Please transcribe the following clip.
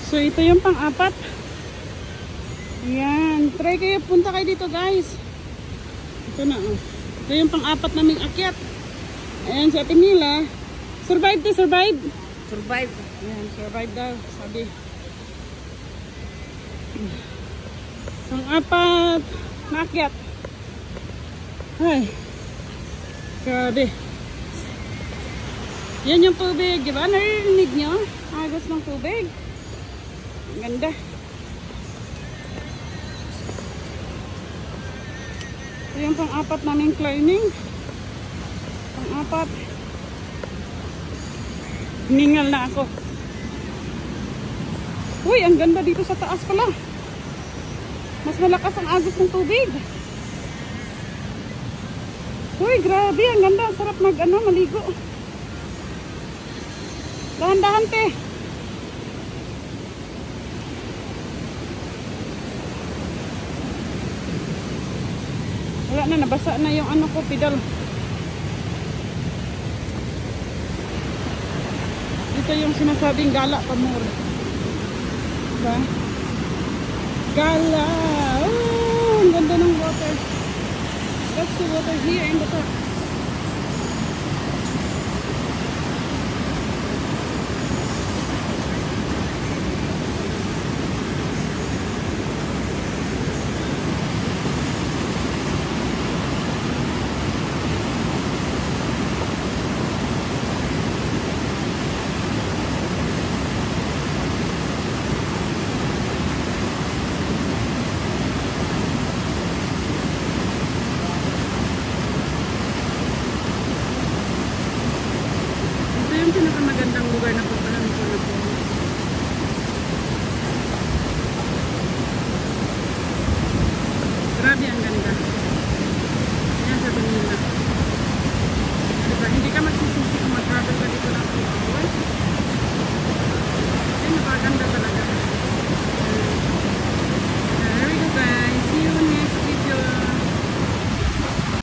So ito yung pang-apat. Ayan. Try kayo, punta kayo dito guys. Ito na oh. Ito yung pang-apat naming akyat. Ayan si Ate Mila. Survive to survive. Survive. Ayan, survive daw. Sabi. Pang-apat na akyat. Ay. Grabe. Yan yung tubig. Diba? Narinig nyo? Agos ng tubig. Ang ganda. Ito yung pang-apat naming climbing. Pang-apat. Hiningal na ako. Uy, ang ganda dito sa taas pala. Mas malakas ang agos ng tubig. Uy, grabe. Ang ganda. Sarap maligo. Dahan-dahan, te. Wala na, nabasa na yung ano ko, pedal. Ito yung sinasabing gala pamor. Diba? Gala! Oh, ang ganda ng water. That's the water here in the top. Yung pinakamagandang lugar na puntahan ko na po. Grabe ang ganda.